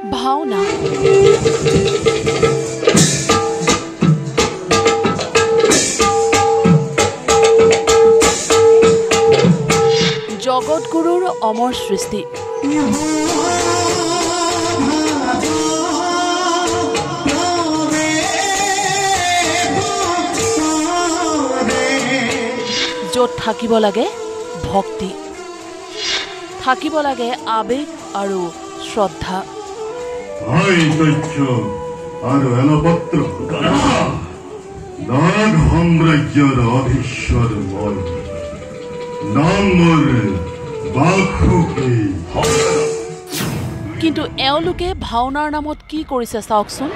ভাওনা জগতগুৰুৰ অমৰ সৃষ্টি য'ত থাকিব লাগে ভক্তি থাকিব লাগে আবেগ আৰু শ্ৰদ্ধা আৰু এনপত্ৰ নাগ সাম্ৰাজ্যৰ অধীশ্বৰ মই নামৰ বাসুকী কিন্তু এওঁলোকে ভাওনাৰ নামত কি কৰিছে চাওকচোন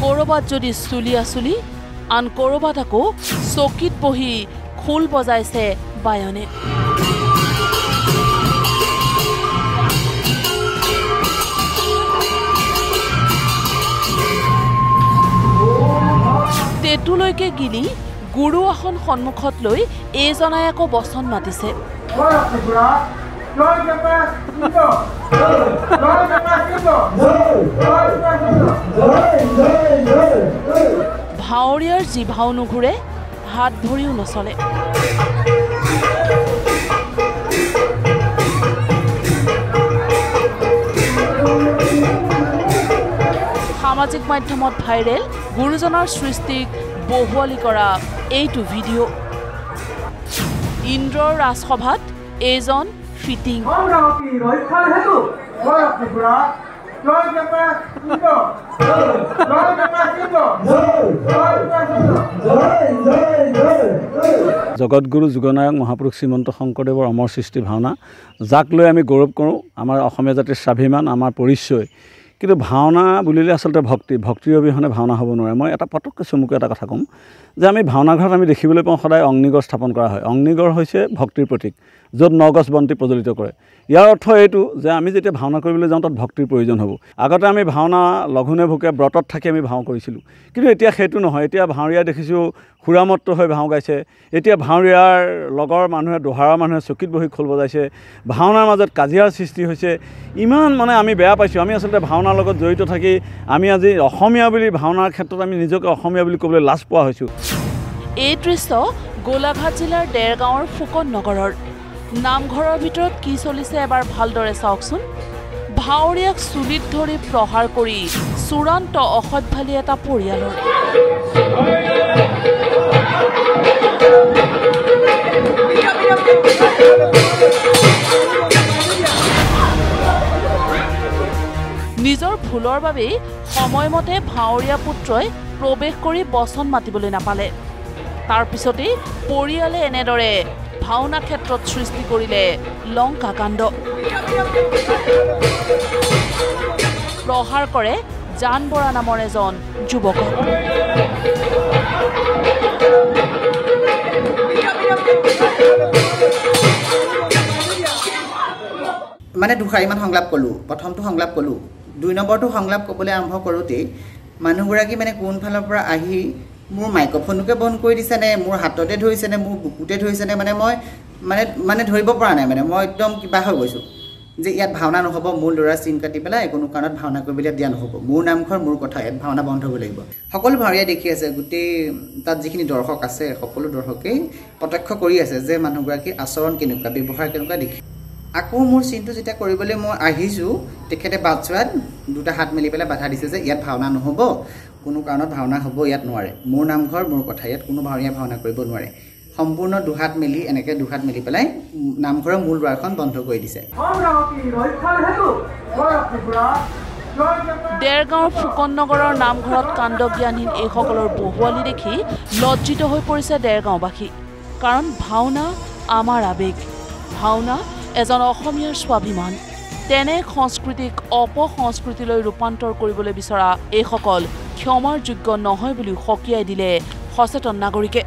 কৰবাত যদি চুলি আন কৰবাত আকৌ চকীত বহি খোল বজাইছে বায়নে তেতুলৈকে গিলি গুৰু আসন সন্মুখত লৈ এইজনাই আকৌ বচন মাতিছে ভাৱৰীয়াৰ যি ভাও নুঘূৰে হাত ভৰিও নচলে সামাজিক মাধ্যমত ভাইৰেল গুৰুজনৰ সৃষ্টিক বহুৱালি কৰা এইটো ভিডিঅ' ইন্দ্ৰৰ ৰাজসভাত এইজন ফিটিং জগতগুৰু যুগনায়ক মহাপুৰুষ শ্ৰীমন্ত শংকৰদেৱৰ অমৰ সৃষ্টি ভাওনা যাক লৈ আমি গৌৰৱ কৰোঁ আমাৰ অসমীয়া জাতিৰ স্বাভিমান আমাৰ পৰিচয় কিন্তু ভাওনা বুলিলে আচলতে ভক্তিৰ অবিহনে ভাওনা হ'ব নোৱাৰে মই এটা পটককৈ চমুকৈ এটা কথা ক'ম যে আমি ভাওনাঘৰত আমি দেখিবলৈ পাওঁ সদায় অগ্নিগড় স্থাপন কৰা হয় অগ্নিগড় হৈছে ভক্তিৰ প্ৰতীক য'ত নগছ বন্তি প্ৰজ্বলিত কৰে ইয়াৰ অৰ্থ এইটো যে আমি যেতিয়া ভাওনা কৰিবলৈ যাওঁ তাত ভক্তিৰ প্ৰয়োজন হ'ব আগতে আমি ভাওনা লঘোণে ভোকে ব্ৰতত থাকি আমি ভাও কৰিছিলোঁ কিন্তু এতিয়া সেইটো নহয় এতিয়া ভাৱৰীয়া দেখিছোঁ সুৰামত্ত হৈ ভাও গাইছে এতিয়া ভাৱৰীয়াৰ লগৰ মানুহে দোহাৰৰ মানুহে চকীত বহি খোল বজাইছে ভাওনাৰ মাজত কাজিয়াৰ সৃষ্টি হৈছে ইমান মানে আমি বেয়া পাইছোঁ আমি আচলতে ভাওনাৰ লগত জড়িত থাকি আমি আজি অসমীয়া বুলি ভাওনাৰ ক্ষেত্ৰত আমি নিজকে অসমীয়া বুলি ক'বলৈ লাজ পোৱা হৈছোঁ এই দৃশ্য গোলাঘাট জিলাৰ দেৰগাঁৱৰ ফুকন নগৰৰ নামঘৰৰ ভিতৰত কি চলিছে এবাৰ ভালদৰে চাওকচোন ভাৱৰীয়াক চুলিত ধৰি প্ৰহাৰ কৰি চূড়ান্ত অসভ্যালি এটা পৰিয়ালৰ নিজৰ ভুলৰ বাবেই সময়মতে ভাৱৰীয়া পুত্ৰই প্ৰৱেশ কৰি বচন মাতিবলৈ নাপালে তাৰ পিছতেই পৰিয়ালে এনেদৰে ভাওনা ক্ষেত্ৰত সৃষ্টি কৰিলে লংকা কাণ্ড প্ৰহাৰ কৰে জান বৰা নামৰ এজন যুৱকক মানে দুখাৰিমান সংলাপ ক'লোঁ প্ৰথমটো সংলাপ ক'লোঁ ২ নম্বৰটো সংলাপ ক'বলৈ আৰম্ভ কৰোঁতেই মানুহগৰাকী মানে কোনফালৰ পৰা আহি মোৰ মাইক্ৰফোনকে বন্ধ কৰি দিছেনে মোৰ হাততে ধৰিছেনে মোৰ বুকুতে ধৰিছেনে মানে মই মানে ধৰিব পৰা নাই মানে মই একদম কিবা হৈ গৈছোঁ যে ইয়াত ভাওনা নহ'ব মোৰ ল'ৰা চিন কাটি পেলাই কোনো কাৰণত ভাওনা কৰিবলৈ দিয়া নহ'ব মোৰ নামঘৰ মোৰ কথা ইয়াত ভাওনা বন্ধ হ'ব লাগিব সকলো ভাৱৰীয়া দেখি আছে গোটেই তাত যিখিনি দৰ্শক আছে সকলো দৰ্শকেই প্ৰত্যক্ষ কৰি আছে যে মানুহগৰাকীৰ আচৰণ কেনেকুৱা ব্যৱহাৰ কেনেকুৱা দেখি আকৌ মোৰ চিনটো যেতিয়া কৰিবলৈ মই আহিছোঁ তেখেতে বাটচোৱাত দুটা হাত মেলি পেলাই বাধা দিছে যে ইয়াত ভাওনা নহ'ব কোনো কাৰণত ভাওনা হ'ব ইয়াত নোৱাৰে মোৰ নামঘৰ মোৰ কথা ইয়াত কোনো ভাৱৰীয়া ভাওনা কৰিব নোৱাৰে সম্পূৰ্ণ দুহাত মেলি এনেকৈ দুহাত মেলি পেলাই নামঘৰৰ মূল দুৱাৰখন বন্ধ কৰি দিছে দেৰগাঁৱৰ ফুকন নগৰৰ নামঘৰত কাণ্ডজ্ঞানহীন এইসকলৰ বহুৱালি দেখি লজ্জিত হৈ পৰিছে দেৰগাঁওবাসী কাৰণ ভাওনা আমাৰ আবেগ ভাওনা এজন অসমীয়াৰ স্বাভিমান তেনে সংস্কৃতিক অপসংস্কৃতিলৈ ৰূপান্তৰ কৰিবলৈ বিচৰা এইসকল ক্ষমাৰ যোগ্য নহয় বুলি সকীয়াই দিলে সচেতন নাগৰিকে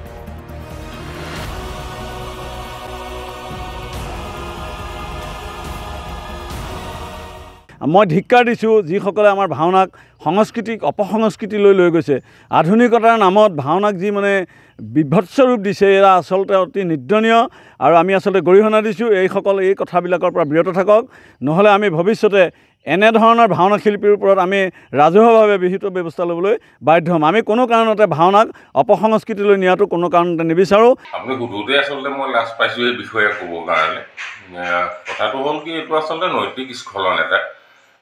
মই ধিক্কাৰ দিছোঁ যিসকলে আমাৰ ভাওনাক সংস্কৃতিক অপসংস্কৃতিলৈ লৈ গৈছে। আধুনিকতাৰ নামত ভাওনাক যি মানে বিভৎস ৰূপ দিছে, এয়া আচলতে অতি নিন্দনীয় আৰু আমি আচলতে গৰিহণা দিছোঁ। এইসকল এই কথাবিলাকৰ পৰা বিৰত থাকক, নহ'লে আমি ভৱিষ্যতে এনেধৰণৰ ভাওনা শিল্পীৰ ওপৰত আমি ৰাজহুৱাভাৱে বিহিত ব্যৱস্থা ল'বলৈ বাধ্য হ'ম। আমি কোনো কাৰণতে ভাওনাক অপসংস্কৃতিলৈ নিয়াটো কোনো কাৰণতে নিবিচাৰোঁ। আপুনি সুধোতে আচলতে মই লাজ পাইছোঁ এই বিষয়ে ক'বৰ কাৰণে। কথাটো হ'ল কি, এইটো আচলতে নৈতিক স্খলন এটা,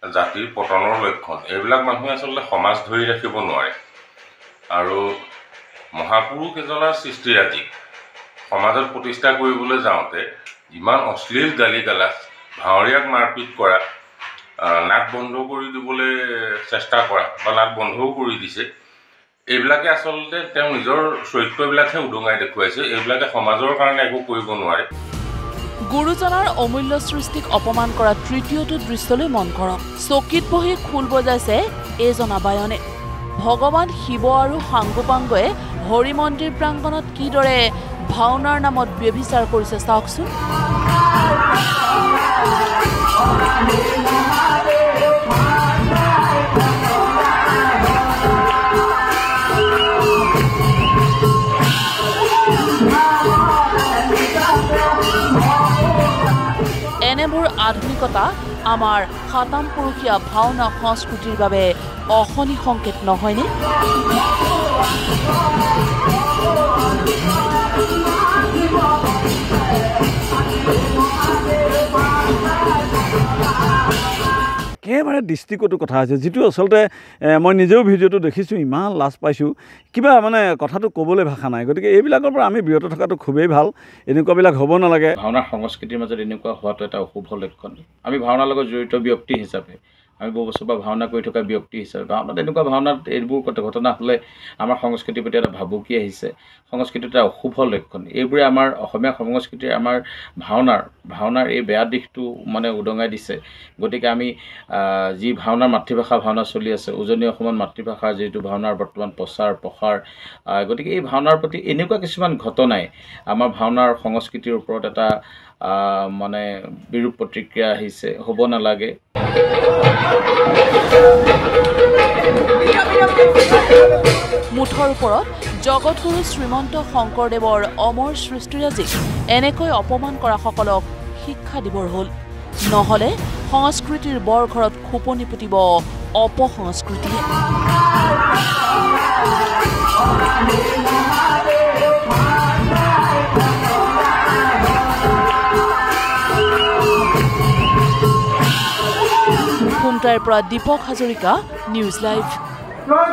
জাতিৰ পতনৰ লক্ষণ। এইবিলাক মানুহে আচলতে সমাজ ধৰি ৰাখিব নোৱাৰে। আৰু মহাপুৰুষ এজনৰ সৃষ্টিৰাজিক সমাজত প্ৰতিষ্ঠা কৰিবলৈ যাওঁতে যিমান অশ্লীল গালি গালাজ, ভাৱৰীয়াক মাৰপিট কৰা, নাক বন্ধ কৰি দিবলৈ চেষ্টা কৰা বা নাক বন্ধও কৰি দিছে, এইবিলাকে আচলতে তেওঁ নিজৰ চৰিত্ৰবিলাকহে উদঙাই দেখুৱাইছে। এইবিলাকে সমাজৰ কাৰণে একো কৰিব নোৱাৰে। গুৰুজনাৰ অমূল্য সৃষ্টিক অপমান কৰা তৃতীয়টো দৃশ্যলৈ মন কৰক। চকীত বহি খোল বজাইছে এইজন আবায়নে। ভগৱান শিৱ আৰু সাংগোপাংগই হৰি মন্দিৰ প্ৰাংগণত কিদৰে ভাওনাৰ নামত ব্যভিচাৰ কৰিছে চাওকচোন। এনেবোৰ আধুনিকতা আমাৰ সাতাম পুৰুষীয়া ভাওনা সংস্কৃতিৰ বাবে অশনি সংকেত নহয়নে? একেবাৰে দৃষ্টিকটু কথা হৈছে, যিটো আচলতে মই নিজেও ভিডিঅ'টো দেখিছোঁ, ইমান লাজ পাইছোঁ, কিবা মানে কথাটো ক'বলৈ ভাষা নাই। গতিকে এইবিলাকৰ পৰা আমি বিৰত থকাটো খুবেই ভাল। এনেকুৱাবিলাক হ'ব নালাগে। ভাওনাৰ সংস্কৃতিৰ মাজত এনেকুৱা হোৱাটো এটা অশুভ লক্ষণ। আমি ভাওনাৰ লগত জড়িত ব্যক্তি হিচাপে, আমি বহু বছৰ পৰা ভাওনা কৰি থকা ব্যক্তি হিচাপে, ভাওনাত এনেকুৱা ভাওনাত এইবোৰ ঘটনা হ'লে আমাৰ সংস্কৃতিৰ প্ৰতি এটা ভাবুকি আহিছে। সংস্কৃতিৰ এটা অশুভ লক্ষণ। এইবোৰে আমাৰ অসমীয়া সংস্কৃতিৰ আমাৰ ভাওনাৰ এই বেয়া দিশটো মানে উদঙাই দিছে। গতিকে আমি যি ভাওনাৰ মাতৃভাষা ভাওনা চলি আছে, উজনি অসমত মাতৃভাষাৰ যিটো ভাওনাৰ বৰ্তমান প্ৰসাৰ, গতিকে এই ভাওনাৰ প্ৰতি এনেকুৱা কিছুমান ঘটনাই আমাৰ ভাওনাৰ সংস্কৃতিৰ ওপৰত এটা মানে বিৰূপ প্ৰতিক্ৰিয়া আহিছে। হ'ব নালাগে। মুঠৰ ওপৰত জগতগুৰু শ্ৰীমন্ত শংকৰদেৱৰ অমৰ সৃষ্টিৰাজিক এনেকৈ অপমান কৰাসকলক শিক্ষা দিবৰ হ'ল। নহ'লে সংস্কৃতিৰ বৰ ঘৰত খোপনি পুতিব অপসংস্কৃতিয়ে। খুমটাইৰ পৰা দীপক হাজৰিকা, নিউজ লাইভ। জয়